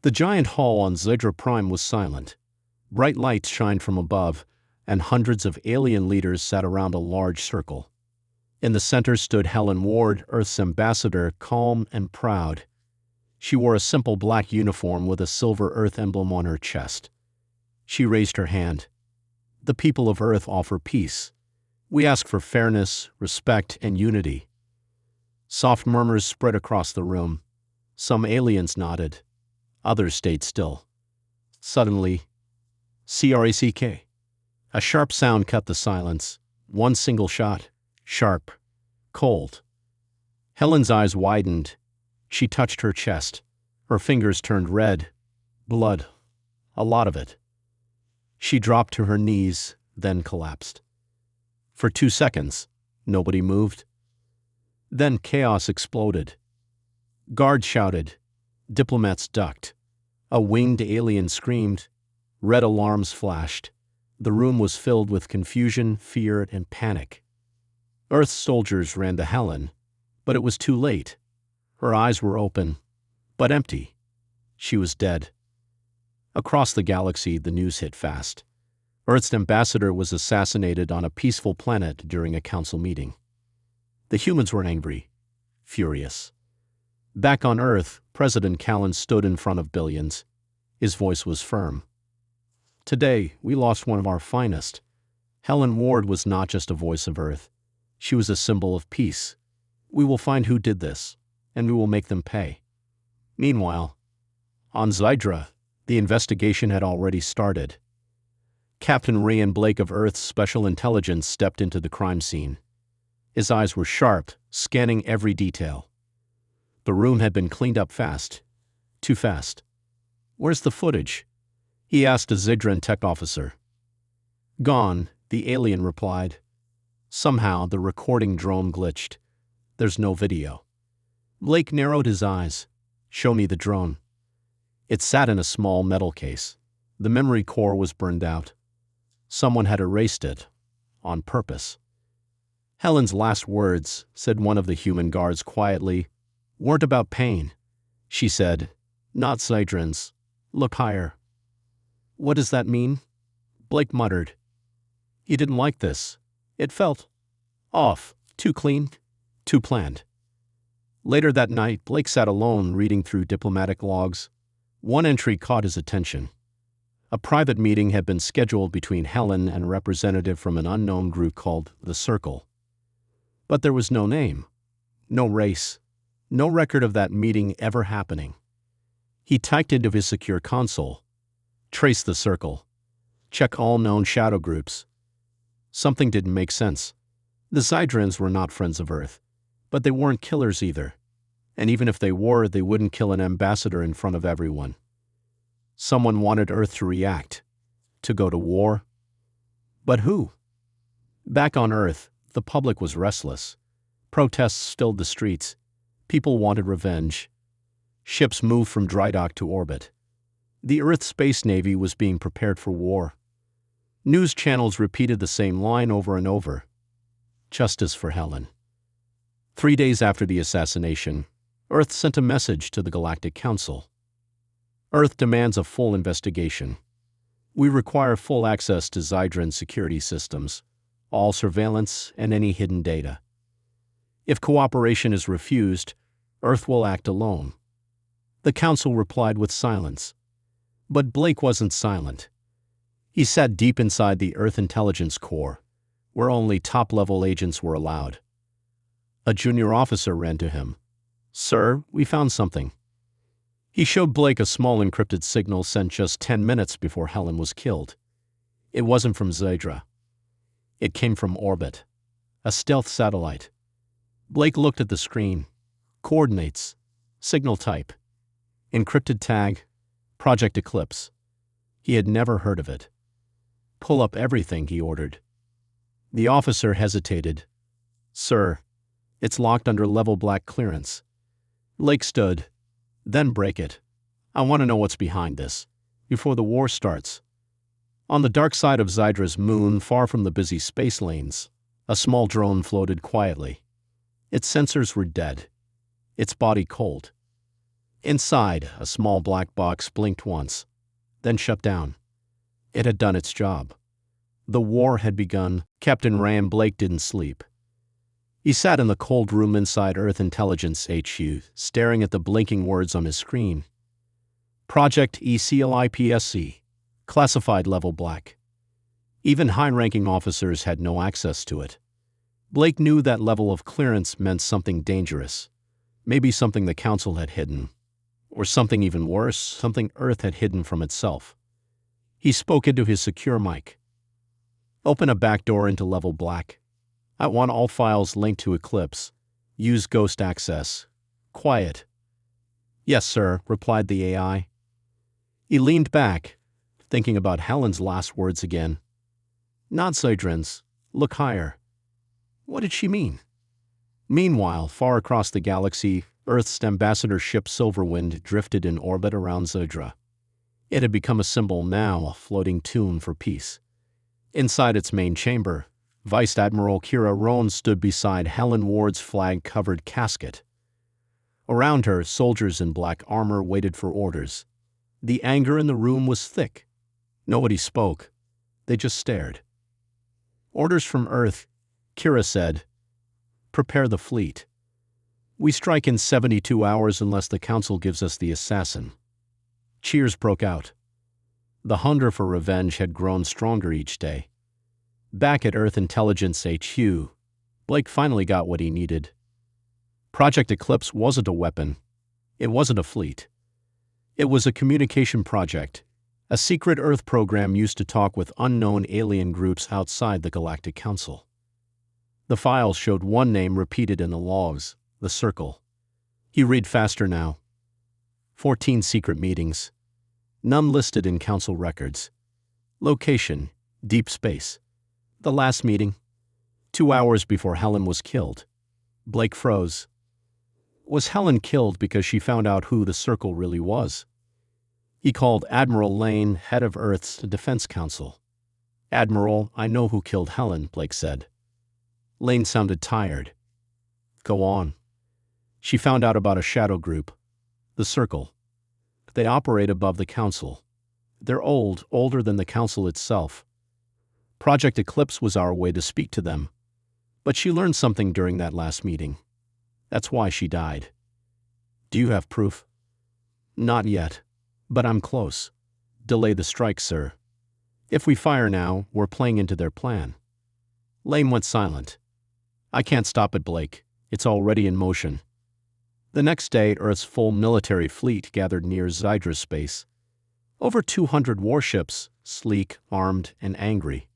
The giant hall on Zydra Prime was silent. Bright lights shined from above, and hundreds of alien leaders sat around a large circle. In the center stood Helen Ward, Earth's ambassador, calm and proud. She wore a simple black uniform with a silver Earth emblem on her chest. She raised her hand. "The people of Earth offer peace. We ask for fairness, respect, and unity." Soft murmurs spread across the room. Some aliens nodded. Others stayed still. Suddenly, crack. A sharp sound cut the silence. One single shot. Sharp. Cold. Helen's eyes widened. She touched her chest. Her fingers turned red. Blood. A lot of it. She dropped to her knees, then collapsed. For 2 seconds, nobody moved. Then chaos exploded. Guards shouted. Diplomats ducked. A winged alien screamed. Red alarms flashed. The room was filled with confusion, fear, and panic. Earth's soldiers ran to Helen, but it was too late. Her eyes were open, but empty. She was dead. Across the galaxy, the news hit fast. Earth's ambassador was assassinated on a peaceful planet during a council meeting. The humans were angry, furious. Back on Earth, President Callan stood in front of billions. His voice was firm. "Today, we lost one of our finest." Helen Ward was not just a voice of Earth. She was a symbol of peace. "We will find who did this, and we will make them pay." Meanwhile, on Zydra, the investigation had already started. Captain Ryan Blake of Earth's Special Intelligence stepped into the crime scene. His eyes were sharp, scanning every detail. The room had been cleaned up fast. Too fast. "Where's the footage?" he asked a Zydran tech officer. "Gone," the alien replied. Somehow, the recording drone glitched. "There's no video." Blake narrowed his eyes. "Show me the drone." It sat in a small metal case. The memory core was burned out. Someone had erased it, on purpose. "Helen's last words," said one of the human guards quietly, "weren't about pain." She said, "Not Zydran's. Look higher." "What does that mean?" Blake muttered. He didn't like this. It felt off, too clean, too planned. Later that night, Blake sat alone reading through diplomatic logs. One entry caught his attention. A private meeting had been scheduled between Helen and a representative from an unknown group called the Circle. But there was no name, no race, no record of that meeting ever happening. He typed into his secure console, "Trace the Circle. Check all known shadow groups." Something didn't make sense. The Zydrans were not friends of Earth, but they weren't killers either. And even if they were, they wouldn't kill an ambassador in front of everyone. Someone wanted Earth to react, to go to war. But who? Back on Earth, the public was restless. Protests filled the streets. People wanted revenge. Ships moved from dry dock to orbit. The Earth Space Navy was being prepared for war. News channels repeated the same line over and over. Justice for Helen. 3 days after the assassination, Earth sent a message to the Galactic Council. "Earth demands a full investigation. We require full access to Zydran security systems, all surveillance, and any hidden data. If cooperation is refused, Earth will act alone." The Council replied with silence. But Blake wasn't silent. He sat deep inside the Earth Intelligence Core, where only top-level agents were allowed. A junior officer ran to him. "Sir, we found something." He showed Blake a small encrypted signal sent just 10 minutes before Helen was killed. It wasn't from Zydra. It came from orbit, a stealth satellite. Blake looked at the screen. Coordinates, signal type, encrypted tag, Project Eclipse. He had never heard of it. "Pull up everything," he ordered. The officer hesitated. "Sir, it's locked under level black clearance." Blake stood. "Then break it. I want to know what's behind this, before the war starts." On the dark side of Zydra's moon, far from the busy space lanes, a small drone floated quietly. Its sensors were dead, its body cold. Inside, a small black box blinked once, then shut down. It had done its job. The war had begun. Captain Ryan Blake didn't sleep. He sat in the cold room inside Earth Intelligence HQ, staring at the blinking words on his screen. Project ECLIPSC, classified level black. Even high-ranking officers had no access to it. Blake knew that level of clearance meant something dangerous. Maybe something the Council had hidden. Or something even worse, something Earth had hidden from itself. He spoke into his secure mic. Open a back door into level black. I want all files linked to Eclipse. Use ghost access. Quiet. Yes, sir, replied the AI. He leaned back, thinking about Helen's last words again. Not Zydran's. Look higher. What did she mean? Meanwhile, far across the galaxy, Earth's ambassador ship Silverwind drifted in orbit around Zydra. It had become a symbol now, a floating tune for peace. Inside its main chamber, Vice Admiral Kira Rohn stood beside Helen Ward's flag-covered casket. Around her, soldiers in black armor waited for orders. The anger in the room was thick. Nobody spoke. They just stared. Orders from Earth, Kira said. Prepare the fleet. We strike in 72 hours unless the Council gives us the assassin. Cheers broke out. The hunger for revenge had grown stronger each day. Back at Earth Intelligence HQ, Blake finally got what he needed. Project Eclipse wasn't a weapon. It wasn't a fleet. It was a communication project, a secret Earth program used to talk with unknown alien groups outside the Galactic Council. The files showed one name repeated in the logs, the Circle. He read faster now. 14 secret meetings. None listed in Council records. Location, deep space. The last meeting, 2 hours before Helen was killed. Blake froze. Was Helen killed because she found out who the Circle really was? He called Admiral Lane, head of Earth's Defense Council. Admiral, I know who killed Helen, Blake said. Lane sounded tired. Go on. She found out about a shadow group, the Circle. They operate above the Council. They're old, older than the Council itself. Project Eclipse was our way to speak to them. But she learned something during that last meeting. That's why she died. Do you have proof? Not yet, but I'm close. Delay the strike, sir. If we fire now, we're playing into their plan. Lane went silent. I can't stop it, Blake. It's already in motion. The next day, Earth's full military fleet gathered near Zydra's space. Over 200 warships, sleek, armed, and angry.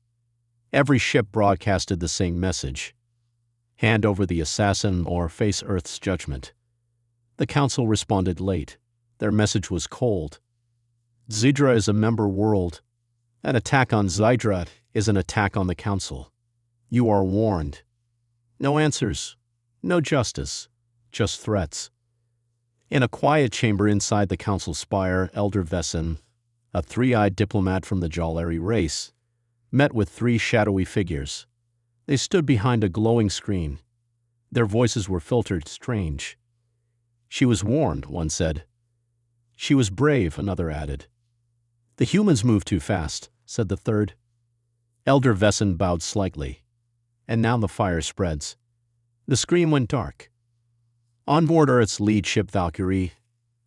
Every ship broadcasted the same message. Hand over the assassin or face Earth's judgment. The Council responded late. Their message was cold. Zydra is a member world. An attack on Zydra is an attack on the Council. You are warned. No answers. No justice. Just threats. In a quiet chamber inside the Council spire, Elder Vesson, a three-eyed diplomat from the Jolari race, met with three shadowy figures. They stood behind a glowing screen. Their voices were filtered strange. She was warned, one said. She was brave, another added. The humans moved too fast, said the third. Elder Vesson bowed slightly. And now the fire spreads. The screen went dark. On board Earth's lead ship Valkyrie,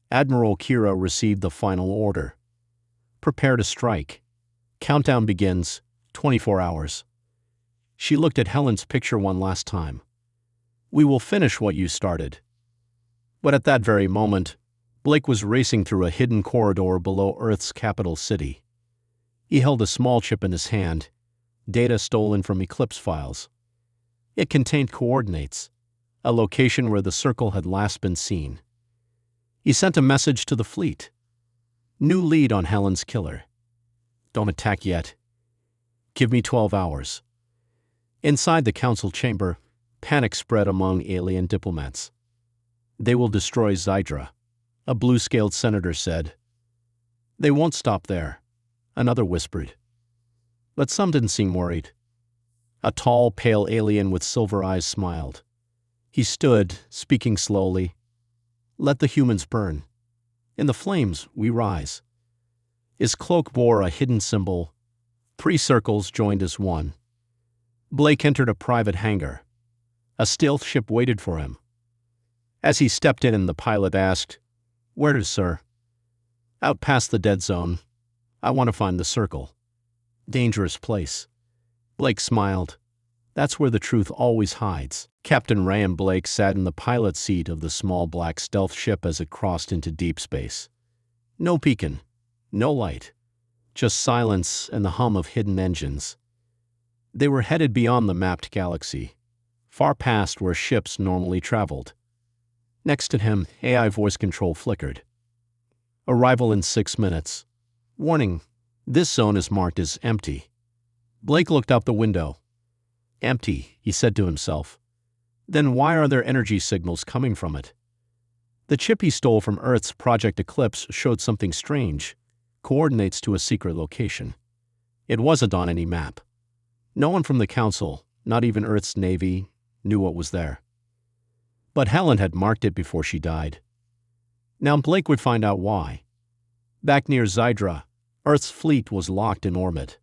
Admiral Kira received the final order. Prepare to strike. Countdown begins, 24 hours. She looked at Helen's picture one last time. We will finish what you started. But at that very moment, Blake was racing through a hidden corridor below Earth's capital city. He held a small chip in his hand, data stolen from Eclipse files. It contained coordinates, a location where the Circle had last been seen. He sent a message to the fleet. New lead on Helen's killer. Don't attack yet. Give me 12 hours. Inside the Council chamber, panic spread among alien diplomats. They will destroy Zydra, a blue-scaled senator said. They won't stop there, another whispered. But some didn't seem worried. A tall, pale alien with silver eyes smiled. He stood, speaking slowly. Let the humans burn. In the flames, we rise. His cloak bore a hidden symbol. 3 circles joined as one. Blake entered a private hangar. A stealth ship waited for him. As he stepped in, the pilot asked, "Where to, sir?" "Out past the dead zone. I want to find the circle." "Dangerous place." Blake smiled. "That's where the truth always hides." Captain Ryan Blake sat in the pilot's seat of the small black stealth ship as it crossed into deep space. No beacon, no light, just silence and the hum of hidden engines. They were headed beyond the mapped galaxy, far past where ships normally traveled. Next to him, AI voice control flickered. "Arrival in 6 minutes. Warning, this zone is marked as empty." Blake looked out the window. "Empty," he said to himself. "Then why are there energy signals coming from it?" The chip he stole from Earth's Project Eclipse showed something strange, coordinates to a secret location. It wasn't on any map. No one from the Council, not even Earth's Navy, knew what was there. But Helen had marked it before she died. Now Blake would find out why. Back near Zydra, Earth's fleet was locked in orbit.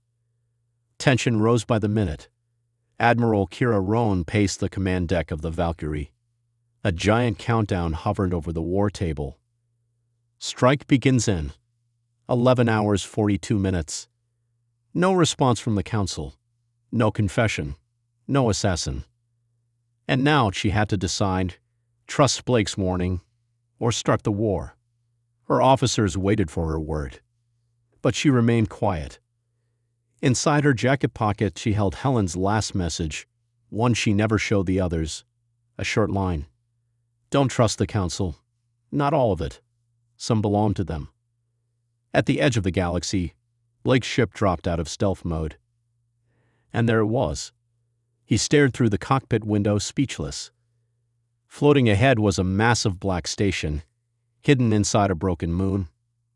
Tension rose by the minute. Admiral Kira Roan paced the command deck of the Valkyrie. A giant countdown hovered over the war table. Strike begins in 11 hours 42 minutes. No response from the Council. No confession. No assassin. And now she had to decide, trust Blake's warning or start the war. Her officers waited for her word. But she remained quiet. Inside her jacket pocket, she held Helen's last message, one she never showed the others, a short line. "Don't trust the Council. Not all of it. Some belong to them." At the edge of the galaxy, Blake's ship dropped out of stealth mode. And there it was. He stared through the cockpit window, speechless. Floating ahead was a massive black station, hidden inside a broken moon.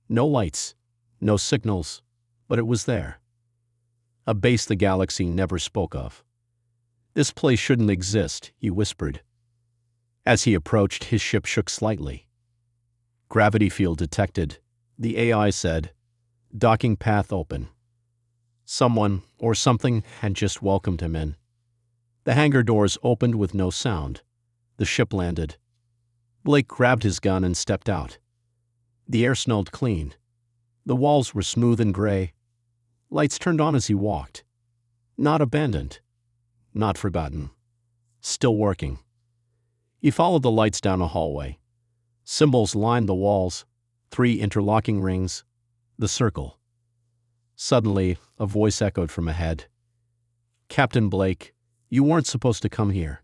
No lights, no signals, but it was there. A base the galaxy never spoke of. "This place shouldn't exist," he whispered. As he approached, his ship shook slightly. "Gravity field detected," the AI said. "Docking path open." Someone, or something, had just welcomed him in. The hangar doors opened with no sound. The ship landed. Blake grabbed his gun and stepped out. The air smelled clean. The walls were smooth and gray. Lights turned on as he walked. Not abandoned. Not forgotten. Still working. He followed the lights down a hallway. Symbols lined the walls, 3 interlocking rings, the circle. Suddenly, a voice echoed from ahead. "Captain Blake, you weren't supposed to come here."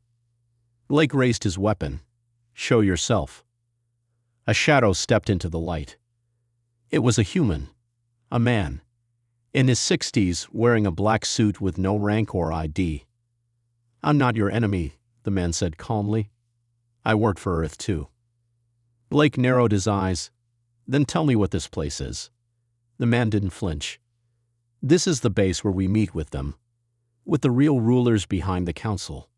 Blake raised his weapon. "Show yourself." A shadow stepped into the light. It was a human, a man, in his 60s, wearing a black suit with no rank or ID. "I'm not your enemy," the man said calmly. "I work for Earth too." Blake narrowed his eyes. "Then tell me what this place is." The man didn't flinch. "This is the base where we meet with them, with the real rulers behind the Council."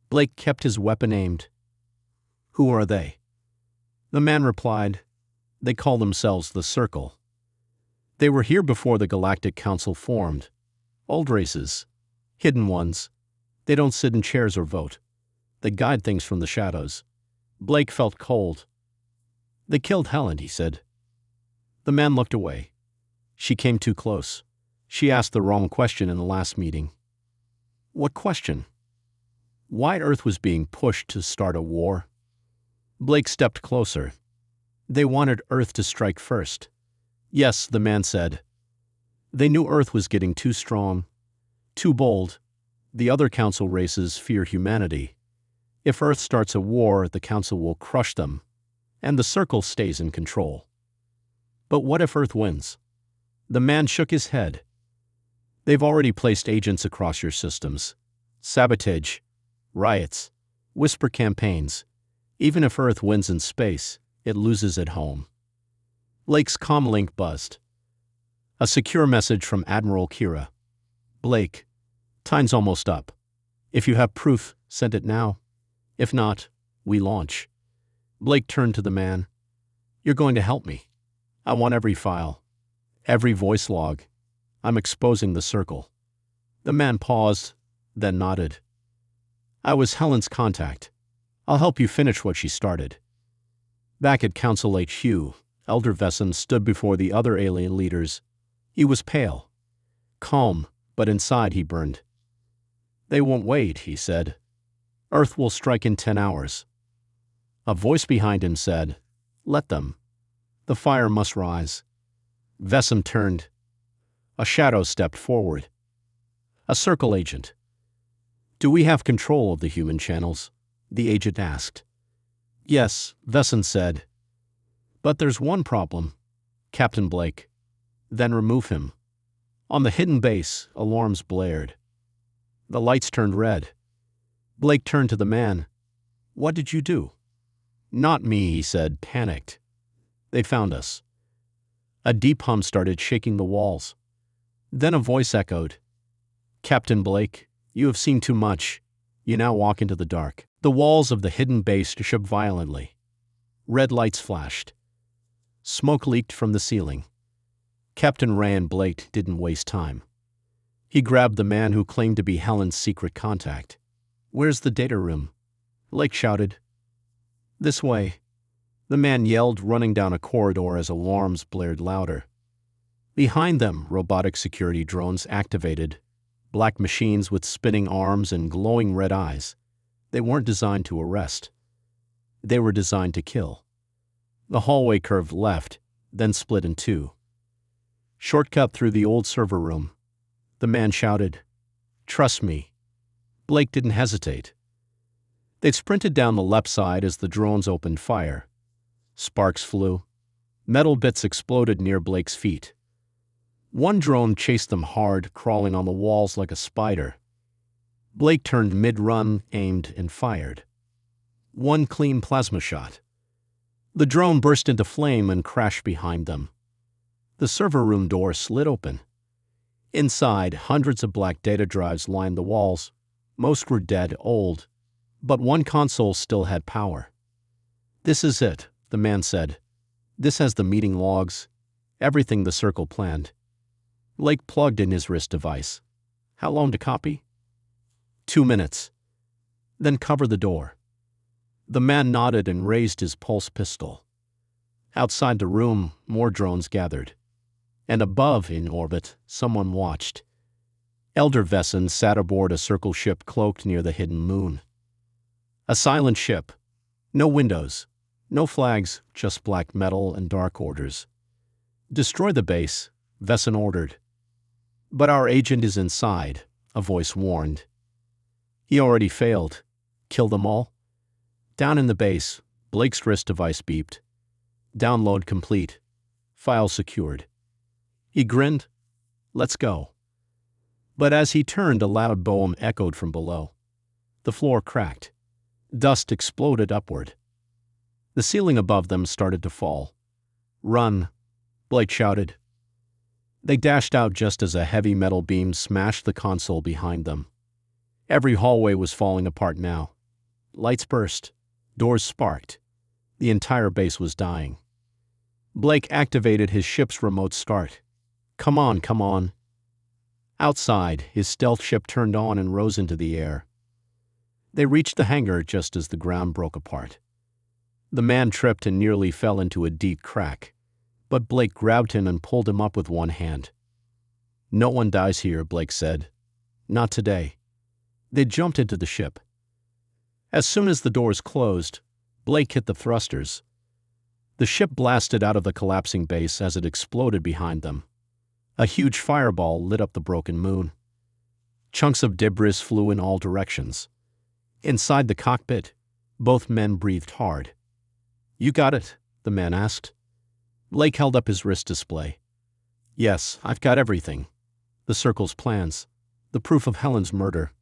Blake kept his weapon aimed. "Who are they?" The man replied, "They call themselves the Circle. They were here before the Galactic Council formed. Old races. Hidden ones. They don't sit in chairs or vote. They guide things from the shadows." Blake felt cold. "They killed Helen," he said. The man looked away. "She came too close. She asked the wrong question in the last meeting." "What question?" "Why Earth was being pushed to start a war." Blake stepped closer. "They wanted Earth to strike first." "Yes," the man said. "They knew Earth was getting too strong, too bold. The other Council races fear humanity. If Earth starts a war, the Council will crush them, and the Circle stays in control." "But what if Earth wins?" The man shook his head. "They've already placed agents across your systems. Sabotage, riots, whisper campaigns. Even if Earth wins in space, it loses at home." Blake's comlink buzzed. A secure message from Admiral Kira. "Blake, time's almost up. If you have proof, send it now. If not, we launch." Blake turned to the man. "You're going to help me?" I want every file, every voice log. I'm exposing the circle." The man paused, then nodded. "I was Helen's contact. I'll help you finish what she started." Back at Council HQ, Elder Vesson stood before the other alien leaders. He was pale, calm, but inside he burned. "They won't wait," he said. "Earth will strike in 10 hours. A voice behind him said, "Let them. The fire must rise." Vesson turned. A shadow stepped forward. A circle agent. "Do we have control of the human channels?" the agent asked. "Yes," Vesson said. "But there's one problem. Captain Blake." "Then remove him." On the hidden base, alarms blared. The lights turned red. Blake turned to the man. "What did you do?" "Not me," he said, panicked. "They found us." A deep hum started shaking the walls. Then a voice echoed. "Captain Blake, you have seen too much. You now walk into the dark." The walls of the hidden base shook violently. Red lights flashed. Smoke leaked from the ceiling. Captain Rand Blake didn't waste time. He grabbed the man who claimed to be Helen's secret contact. "Where's the data room?" Blake shouted. "This way." The man yelled, running down a corridor as alarms blared louder. Behind them, robotic security drones activated, black machines with spinning arms and glowing red eyes. They weren't designed to arrest. They were designed to kill. The hallway curved left, then split in two. Shortcut through the old server room. The man shouted, "Trust me." Blake didn't hesitate. They sprinted down the left side as the drones opened fire. Sparks flew. Metal bits exploded near Blake's feet. One drone chased them hard, crawling on the walls like a spider. Blake turned mid-run, aimed, and fired. One clean plasma shot. The drone burst into flame and crashed behind them. The server room door slid open. Inside, hundreds of black data drives lined the walls. Most were dead, old, but one console still had power. "This is it," the man said. "This has the meeting logs, everything the circle planned." Blake plugged in his wrist device. "How long to copy?" 2 minutes. "Then cover the door." The man nodded and raised his pulse pistol. Outside the room, more drones gathered. And above, in orbit, someone watched. Elder Vesson sat aboard a circle ship cloaked near the hidden moon. A silent ship. No windows. No flags, just black metal and dark orders. "Destroy the base," Vesson ordered. "But our agent is inside," a voice warned. "He already failed. Kill them all?" Down in the base, Blake's wrist device beeped. "Download complete. File secured." He grinned. "Let's go." But as he turned, a loud boom echoed from below. The floor cracked. Dust exploded upward. The ceiling above them started to fall. "Run," Blake shouted. They dashed out just as a heavy metal beam smashed the console behind them. Every hallway was falling apart now. Lights burst. Doors sparked. The entire base was dying. Blake activated his ship's remote start. Come on, come on." Outside, his stealth ship turned on and rose into the air. They reached the hangar just as the ground broke apart. The man tripped and nearly fell into a deep crack, but Blake grabbed him and pulled him up with one hand. "No one dies here," Blake said. "Not today." They jumped into the ship. As soon as the doors closed, Blake hit the thrusters. The ship blasted out of the collapsing base as it exploded behind them. A huge fireball lit up the broken moon. Chunks of debris flew in all directions. Inside the cockpit, both men breathed hard. "You got it?" the man asked. Blake held up his wrist display. "Yes, I've got everything. The Circle's plans, the proof of Helen's murder,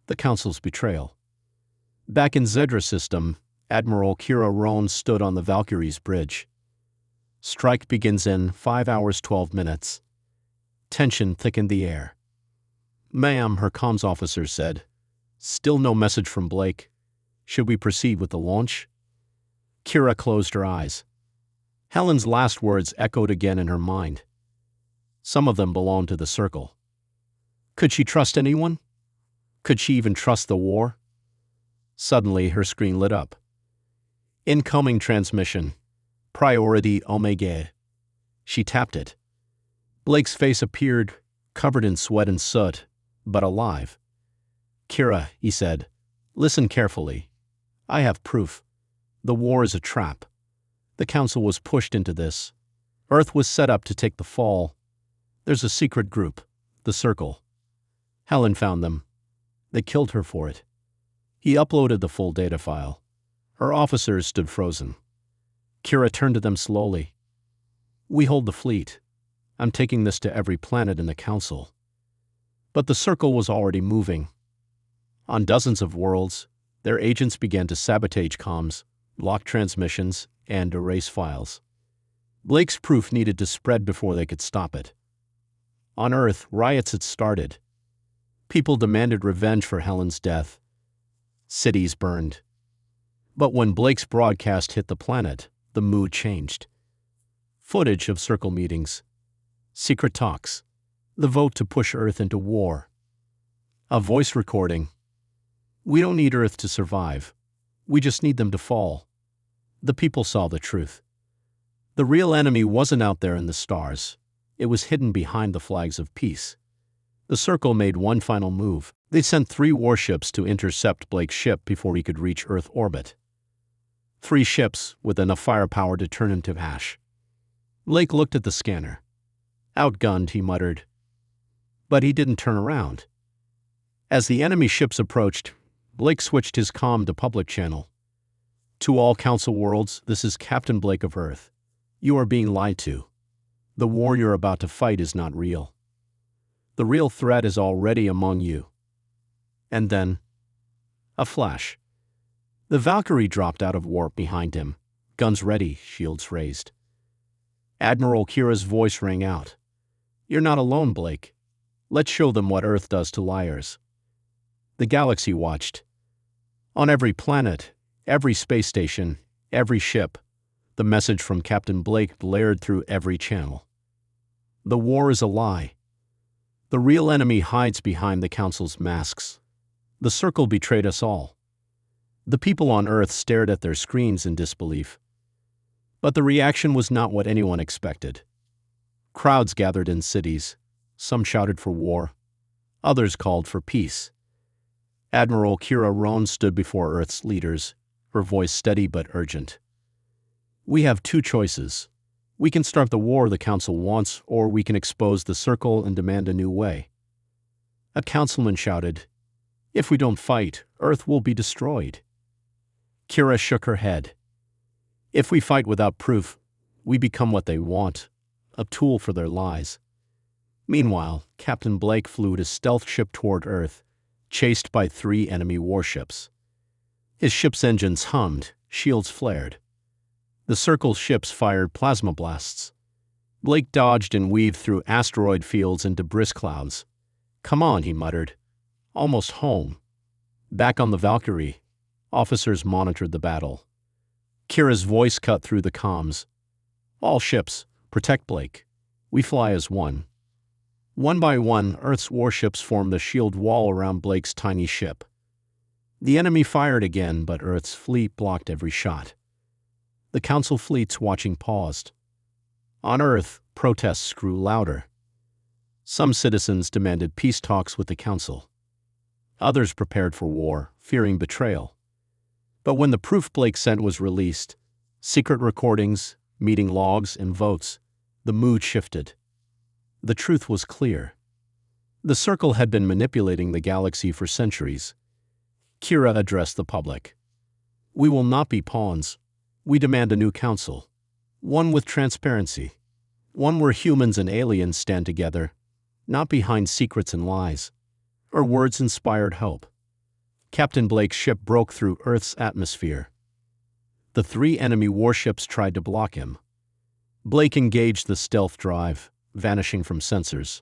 the Council's betrayal." Back in Zedra's system, Admiral Kira Rohn stood on the Valkyrie's bridge. "Strike begins in 5 hours 12 minutes. Tension thickened the air. "Ma'am," her comms officer said. "Still no message from Blake. Should we proceed with the launch?" Kira closed her eyes. Helen's last words echoed again in her mind. Some of them belonged to the Circle. Could she trust anyone? Could she even trust the war? Suddenly, her screen lit up. Incoming transmission. Priority Omega. She tapped it. Blake's face appeared, covered in sweat and soot, but alive. Kira, he said, listen carefully. I have proof. The war is a trap. The Council was pushed into this. Earth was set up to take the fall. There's a secret group, the Circle. Helen found them. They killed her for it. He uploaded the full data file. Her officers stood frozen. Kira turned to them slowly. We hold the fleet. I'm taking this to every planet in the Council. But the Circle was already moving. On dozens of worlds, their agents began to sabotage comms, block transmissions, and erase files. Blake's proof needed to spread before they could stop it. On Earth, riots had started. People demanded revenge for Helen's death. Cities burned. But when Blake's broadcast hit the planet, the mood changed. Footage of Circle meetings, secret talks, the vote to push Earth into war. A voice recording. We don't need Earth to survive. We just need them to fall. The people saw the truth. The real enemy wasn't out there in the stars. It was hidden behind the flags of peace. The Circle made one final move. They sent 3 warships to intercept Blake's ship before he could reach Earth orbit. 3 ships with enough firepower to turn him to ash. Blake looked at the scanner. Outgunned, he muttered. But he didn't turn around. As the enemy ships approached, Blake switched his comm to public channel. To all Council worlds, this is Captain Blake of Earth. You are being lied to. The war you're about to fight is not real. The real threat is already among you. And then, a flash. The Valkyrie dropped out of warp behind him, guns ready, shields raised. Admiral Kira's voice rang out. You're not alone, Blake. Let's show them what Earth does to liars. The galaxy watched. On every planet, every space station, every ship, the message from Captain Blake blared through every channel. The war is a lie. The real enemy hides behind the Council's masks. The Circle betrayed us all. The people on Earth stared at their screens in disbelief. But the reaction was not what anyone expected. Crowds gathered in cities. Some shouted for war. Others called for peace. Admiral Kira Rohn stood before Earth's leaders, her voice steady but urgent. We have 2 choices. We can start the war the Council wants, or we can expose the Circle and demand a new way. A councilman shouted, If we don't fight, Earth will be destroyed. Kira shook her head. If we fight without proof, we become what they want, a tool for their lies. Meanwhile, Captain Blake flew his stealth ship toward Earth, chased by 3 enemy warships. His ship's engines hummed, shields flared. The Circle's ships fired plasma blasts. Blake dodged and weaved through asteroid fields and debris clouds. Come on, he muttered. Almost home. Back on the Valkyrie, officers monitored the battle. Kira's voice cut through the comms. All ships, protect Blake. We fly as one. One by one, Earth's warships formed the shield wall around Blake's tiny ship. The enemy fired again, but Earth's fleet blocked every shot. The Council fleets watching paused. On Earth, protests grew louder. Some citizens demanded peace talks with the Council. Others prepared for war, fearing betrayal. But when the proof Blake sent was released, secret recordings, meeting logs, and votes, the mood shifted. The truth was clear. The Circle had been manipulating the galaxy for centuries. Kira addressed the public. We will not be pawns. We demand a new council. One with transparency. One where humans and aliens stand together, not behind secrets and lies. Her words inspired hope. Captain Blake's ship broke through Earth's atmosphere. The 3 enemy warships tried to block him. Blake engaged the stealth drive, vanishing from sensors.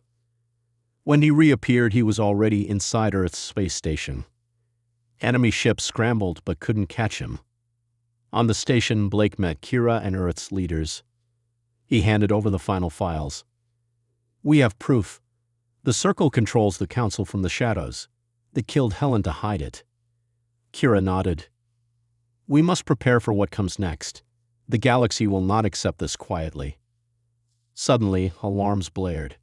When he reappeared, he was already inside Earth's space station. Enemy ships scrambled but couldn't catch him. On the station, Blake met Kira and Earth's leaders. He handed over the final files. "We have proof. The Circle controls the Council from the shadows. They killed Helen to hide it." Kira nodded. "We must prepare for what comes next. The galaxy will not accept this quietly." Suddenly, alarms blared.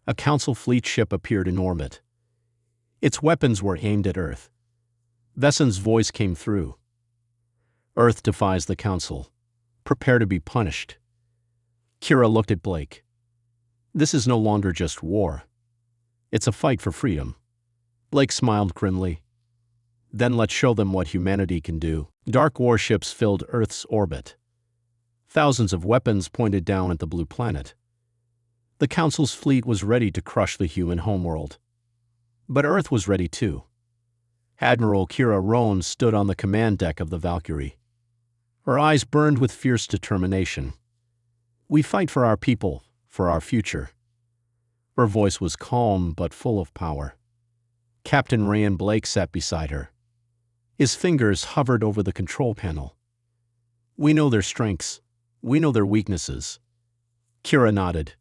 A Council fleet ship appeared in orbit. Its weapons were aimed at Earth. Vessen's voice came through. "Earth defies the Council. Prepare to be punished." Kira looked at Blake. "This is no longer just war. It's a fight for freedom." Blake smiled grimly. "Then let's show them what humanity can do." Dark warships filled Earth's orbit. Thousands of weapons pointed down at the blue planet. The Council's fleet was ready to crush the human homeworld. But Earth was ready too. Admiral Kira Rohn stood on the command deck of the Valkyrie. Her eyes burned with fierce determination. "We fight for our people, for our future." Her voice was calm but full of power. Captain Ryan Blake sat beside her. His fingers hovered over the control panel. "We know their strengths. We know their weaknesses." Kira nodded.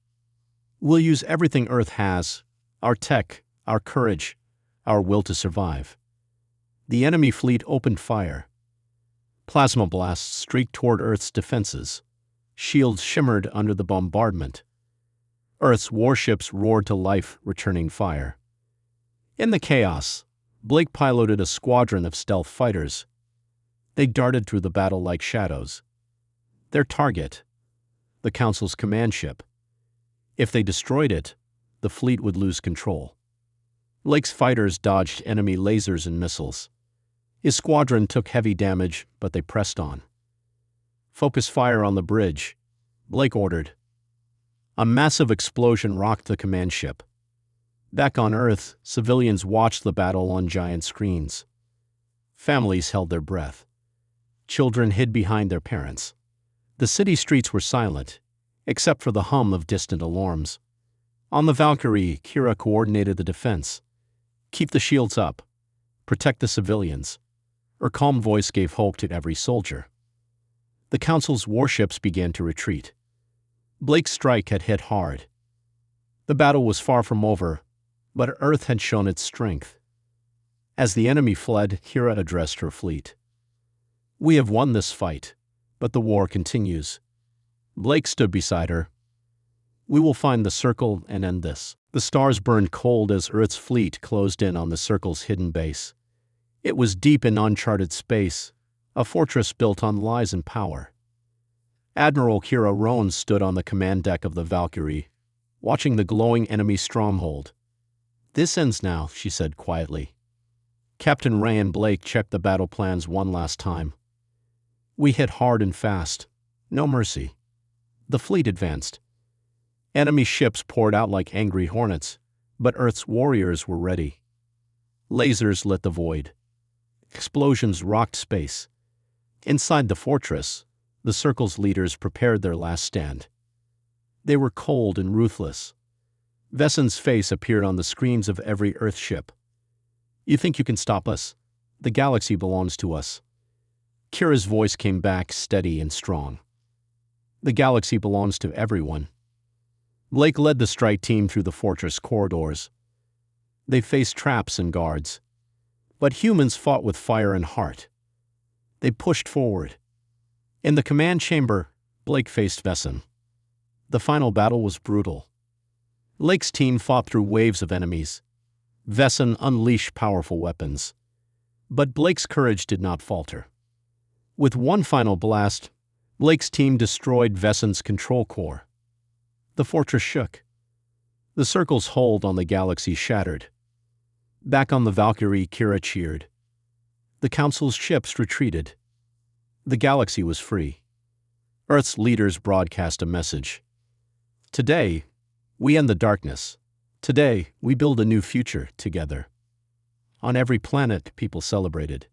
"We'll use everything Earth has, our tech, our courage, our will to survive." The enemy fleet opened fire. Plasma blasts streaked toward Earth's defenses. Shields shimmered under the bombardment. Earth's warships roared to life, returning fire. In the chaos, Blake piloted a squadron of stealth fighters. They darted through the battle like shadows. Their target, the Council's command ship. If they destroyed it, the fleet would lose control. Blake's fighters dodged enemy lasers and missiles. His squadron took heavy damage, but they pressed on. "Focus fire on the bridge," Blake ordered. A massive explosion rocked the command ship. Back on Earth, civilians watched the battle on giant screens. Families held their breath. Children hid behind their parents. The city streets were silent, except for the hum of distant alarms. On the Valkyrie, Kira coordinated the defense. "Keep the shields up. Protect the civilians." Her calm voice gave hope to every soldier. The Council's warships began to retreat. Blake's strike had hit hard. The battle was far from over, but Earth had shown its strength. As the enemy fled, Kira addressed her fleet. "We have won this fight, but the war continues." Blake stood beside her. "We will find the Circle and end this." The stars burned cold as Earth's fleet closed in on the Circle's hidden base. It was deep in uncharted space, a fortress built on lies and power. Admiral Kira Rohn stood on the command deck of the Valkyrie, watching the glowing enemy stronghold. "This ends now," she said quietly. Captain Ryan Blake checked the battle plans one last time. "We hit hard and fast. No mercy." The fleet advanced. Enemy ships poured out like angry hornets, but Earth's warriors were ready. Lasers lit the void. Explosions rocked space. Inside the fortress, the Circle's leaders prepared their last stand. They were cold and ruthless. Vessen's face appeared on the screens of every Earth ship. "You think you can stop us? The galaxy belongs to us." Kira's voice came back steady and strong. "The galaxy belongs to everyone." Blake led the strike team through the fortress corridors. They faced traps and guards. But humans fought with fire and heart. They pushed forward. In the command chamber, Blake faced Vessen. The final battle was brutal. Blake's team fought through waves of enemies. Vessen unleashed powerful weapons. But Blake's courage did not falter. With one final blast, Blake's team destroyed Vessen's control core. The fortress shook. The Circle's hold on the galaxy shattered. Back on the Valkyrie, Kira cheered. The Council's ships retreated. The galaxy was free. Earth's leaders broadcast a message. Today, we end the darkness. Today, we build a new future together. On every planet, people celebrated.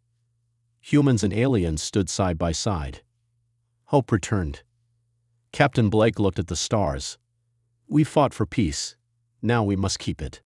Humans and aliens stood side by side. Hope returned. Captain Blake looked at the stars. "We fought for peace. Now we must keep it."